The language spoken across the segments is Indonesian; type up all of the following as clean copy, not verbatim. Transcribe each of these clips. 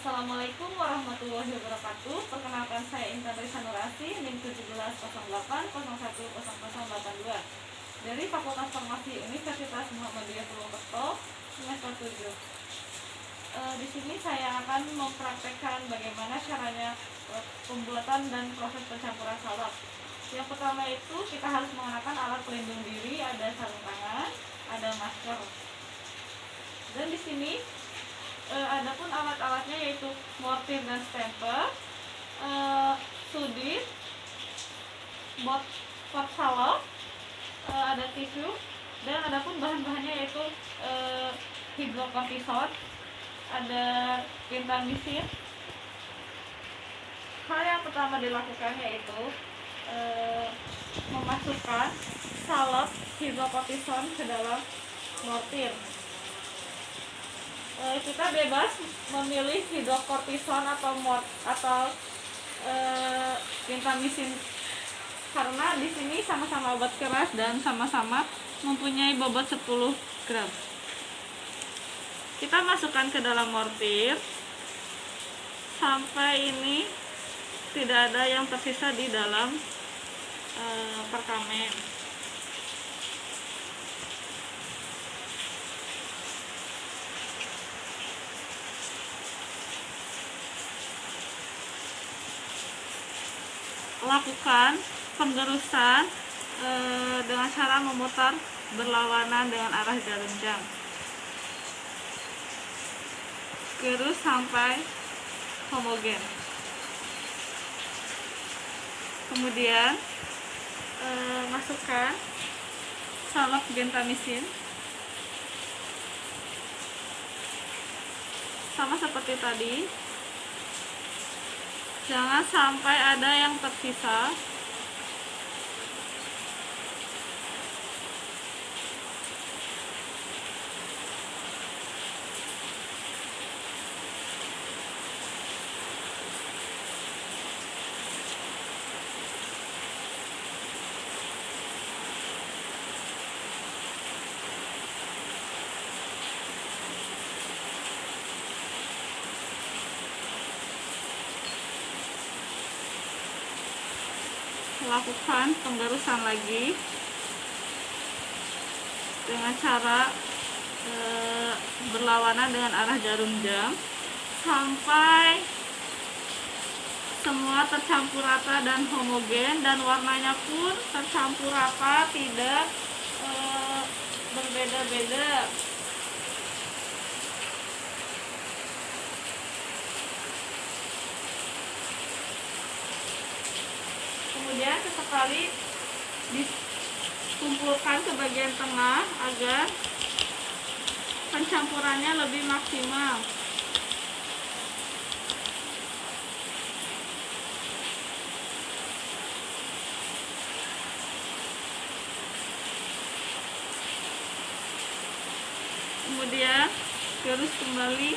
Assalamualaikum warahmatullahi wabarakatuh. Perkenalkan, saya Intan Risa Nurasi, NIM 1708010082 dari Fakultas Farmasi Universitas Muhammadiyah Purwokerto semester 7. Di sini saya akan mempraktekkan bagaimana caranya pembuatan dan proses pencampuran salep. Yang pertama itu kita harus mengenakan alat pelindung diri, ada sarung tangan, ada masker. Dan di sini adapun alat-alatnya yaitu mortir dan stempel, sudit, pot salep, ada tisu, dan adapun bahan-bahannya yaitu hidrokortison, ada gentamicin. Hal yang pertama dilakukan yaitu memasukkan salep hidrokortison ke dalam mortir. Kita bebas memilih hidrokortison atau gentamicin karena di sini sama-sama obat keras dan sama-sama mempunyai bobot 10 gram. Kita masukkan ke dalam mortir sampai ini tidak ada yang tersisa di dalam perkamen. Lakukan penggerusan dengan cara memutar berlawanan dengan arah jarum jam. Gerus sampai homogen. Kemudian masukkan salep gentamicin sama seperti tadi. Jangan sampai ada yang tersisa. Lakukan penggerusan lagi dengan cara berlawanan dengan arah jarum jam sampai semua tercampur rata dan homogen, dan warnanya pun tercampur rata, tidak berbeda-beda. Kemudian sesekali dikumpulkan ke bagian tengah agar pencampurannya lebih maksimal. Kemudian gerus kembali.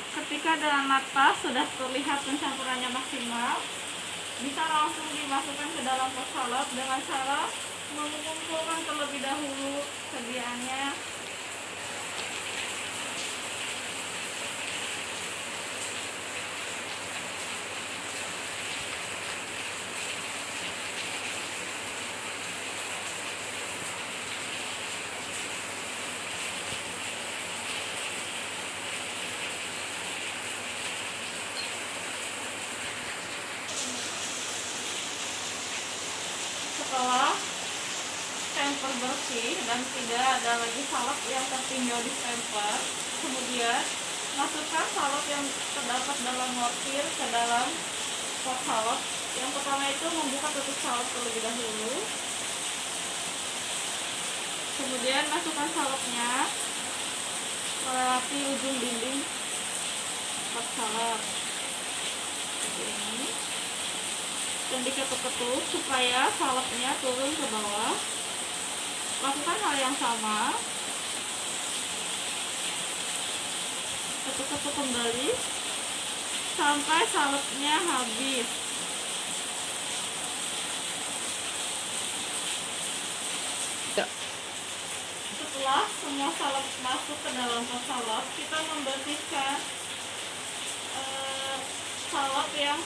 Ketika dengan mata sudah terlihat pencampurannya maksimal, bisa langsung dimasukkan ke dalam pot salep dengan cara mengumpulkan terlebih dahulu sediaannya. Setelah stempel bersih dan tidak ada lagi salep yang tertinggal di stempel, kemudian masukkan salep yang terdapat dalam mortir ke dalam pot salep. Yang pertama itu membuka tutup salep terlebih dahulu. Kemudian masukkan salepnya melewati ujung dinding pot salep seperti ini, dan diketuk-ketuk supaya salepnya turun ke bawah. Lakukan hal yang sama, ketuk-ketuk kembali sampai salepnya habis. Setelah semua salep masuk ke dalam pot salep, kita membersihkan salep yang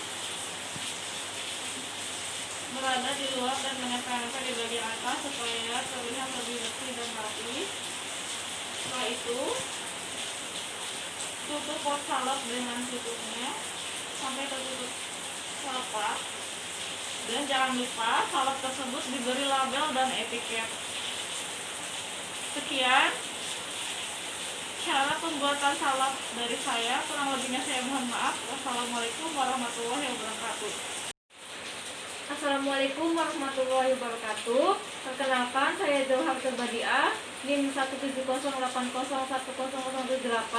berada di luar dan menempel di bagian atas supaya terlihat lebih bersih dan rapi. Setelah itu, tutup pot salep dengan tutupnya sampai tertutup rapat, dan jangan lupa salep tersebut diberi label dan etiket. Sekian cara pembuatan salep dari saya, kurang lebihnya saya mohon maaf. Wassalamualaikum warahmatullahi wabarakatuh. Assalamualaikum warahmatullahi wabarakatuh. Perkenalkan, saya Zohar Badiah, NIM 17080101008,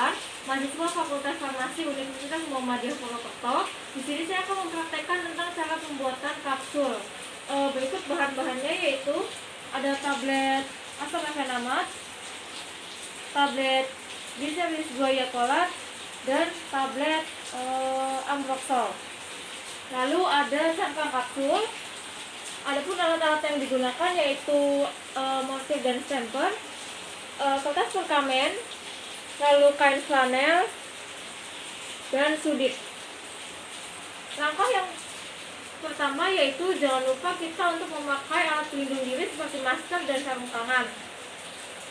mahasiswa Fakultas Farmasi Universitas Muhammadiyah Purwokerto. Di sini saya akan mempraktekkan tentang cara pembuatan kapsul. Berikut bahan-bahannya yaitu ada tablet asam efenamat, tablet glycerin guaiacolat, dan tablet ambroxol. Lalu ada cangkang kapsul. Adapun alat-alat yang digunakan yaitu mortir dan stamper, kertas perkamen, lalu kain flanel, dan sudit. Langkah yang pertama yaitu jangan lupa kita untuk memakai alat pelindung diri seperti masker dan sarung tangan.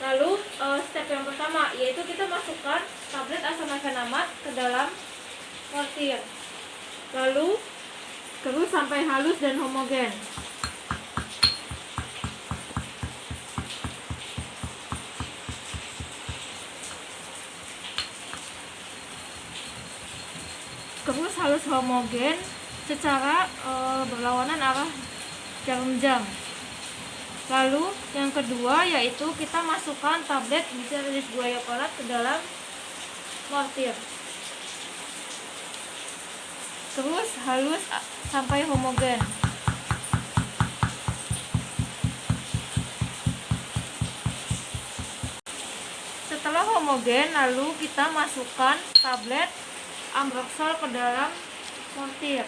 Lalu step yang pertama yaitu kita masukkan tablet asam efenamat ke dalam mortir. Lalu kerus sampai halus dan homogen. Kerus halus homogen secara berlawanan arah jarum jam. Lalu yang kedua yaitu kita masukkan tablet glycerin guaiacolat ke dalam mortir. Terus halus sampai homogen. Setelah homogen, lalu kita masukkan tablet ambroxol ke dalam mortir.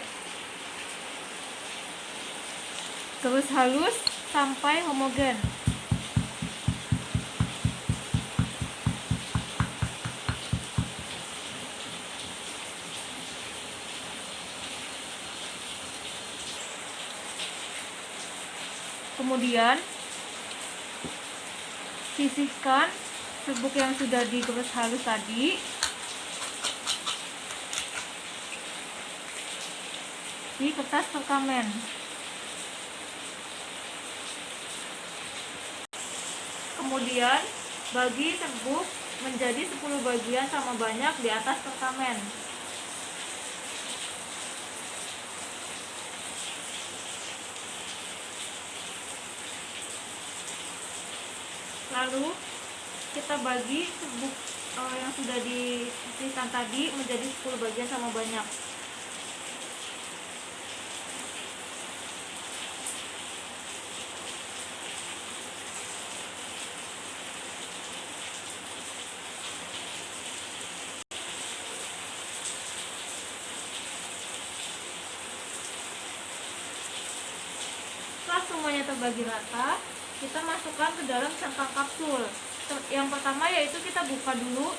Terus halus sampai homogen. Kemudian sisihkan serbuk yang sudah digerus halus tadi di kertas perkamen. Kemudian bagi serbuk menjadi 10 bagian sama banyak di atas perkamen. Lalu kita bagi serbuk yang sudah disisihkan tadi menjadi 10 bagian sama banyak. Setelah semuanya terbagi rata, kita masukkan ke dalam cangkang kapsul. Yang pertama yaitu kita buka dulu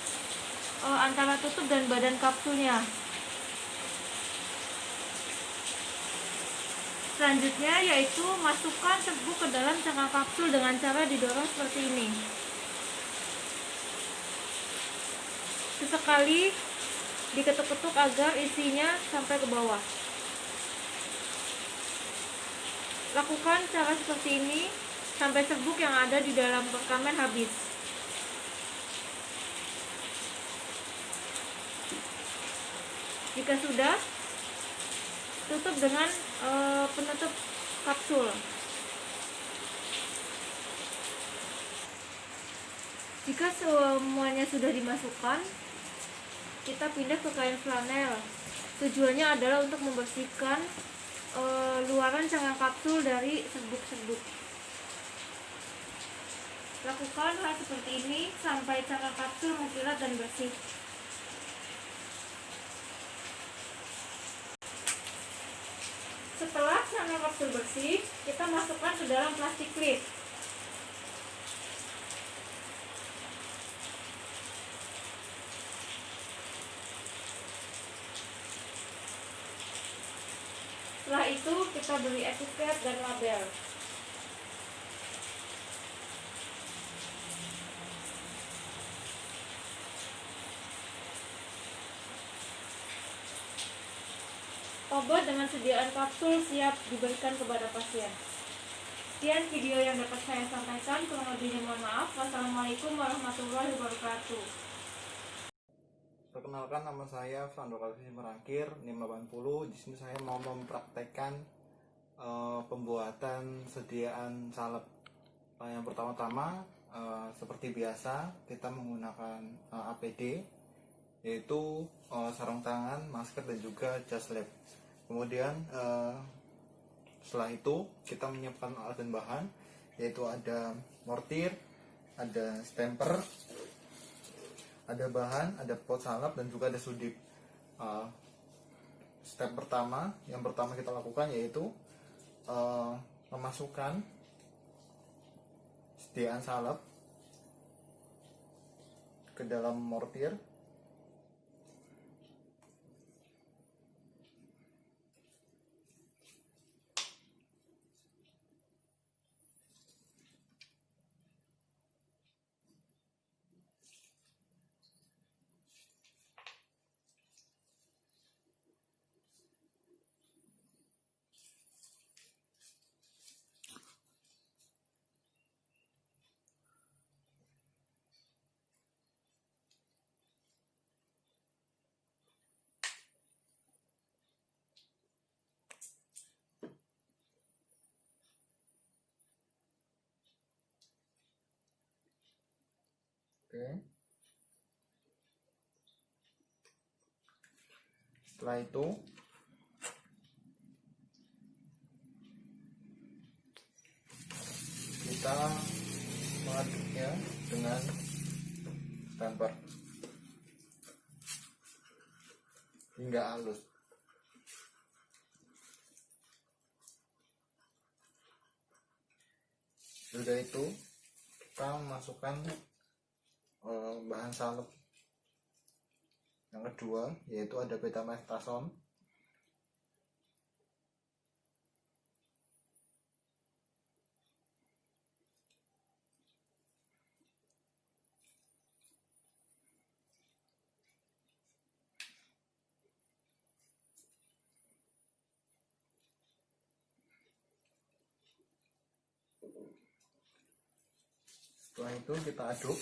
antara tutup dan badan kapsulnya. Selanjutnya yaitu masukkan serbuk ke dalam cangkang kapsul dengan cara didorong seperti ini. Sesekali diketuk-ketuk agar isinya sampai ke bawah. Lakukan cara seperti ini sampai serbuk yang ada di dalam perkamen habis. Jika sudah, tutup dengan penutup kapsul. Jika semuanya sudah dimasukkan, kita pindah ke kain flanel. Tujuannya adalah untuk membersihkan luaran cangkang kapsul dari serbuk-serbuk. Lakukan hal seperti ini sampai cangkang kapsul mengkilat dan bersih. Setelah cangkang kapsul bersih, kita masukkan ke dalam plastik klip. Setelah itu kita beri etiket dan label. Obat dengan sediaan kapsul siap diberikan kepada pasien. Sekian video yang dapat saya sampaikan, kurang lebihnya mohon maaf. Wassalamualaikum warahmatullahi wabarakatuh. Perkenalkan, nama saya Fando Kalvisi Merangkir, NIM 80. Di sini saya mau mempraktekkan pembuatan sediaan salep. Yang pertama-tama, seperti biasa, kita menggunakan APD, yaitu sarung tangan, masker, dan juga jas lab. Kemudian setelah itu kita menyiapkan alat dan bahan, yaitu ada mortir, ada stemper, ada bahan, ada pot salep, dan juga ada sudip. Step yang pertama kita lakukan yaitu memasukkan sediaan salep ke dalam mortir. Oke. Setelah itu kita mengaduknya dengan stemper hingga halus. Sudah itu kita masukkan bahan salep yang kedua, yaitu ada betamethasone. Setelah itu kita aduk.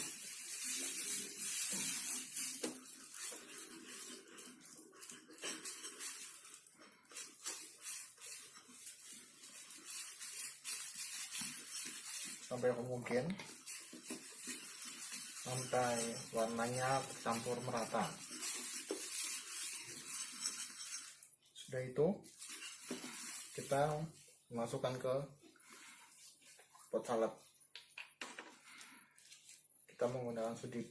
Sampai homogeen, sampai warnanya tercampur merata. Sudah itu kita masukkan ke pot salep. Kita menggunakan sudip.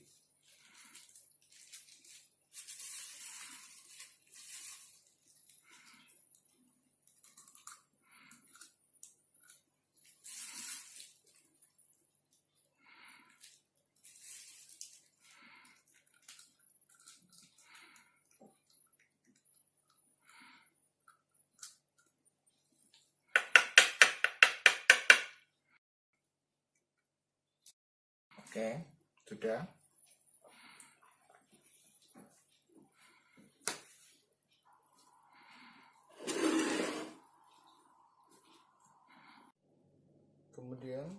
Oke, sudah. Kemudian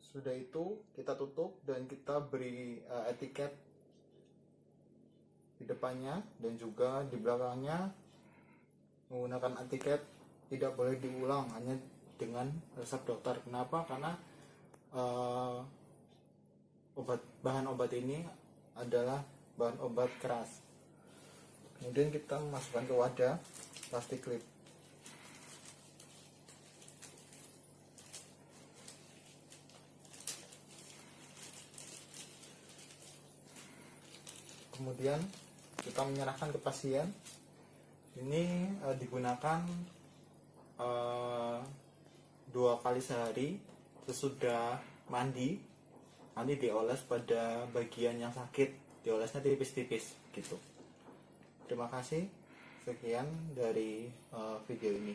sudah itu kita tutup dan kita beri etiket di depannya dan juga di belakangnya. Menggunakan etiket tidak boleh diulang, hanya dengan resep dokter. Kenapa? Karena bahan obat ini adalah bahan obat keras. Kemudian kita masukkan ke wadah plastik klip. Kemudian kita menyerahkan ke pasien. Ini digunakan 2 kali sehari sesudah mandi. Nanti dioles pada bagian yang sakit, diolesnya tipis-tipis gitu. Terima kasih. Sekian dari video ini.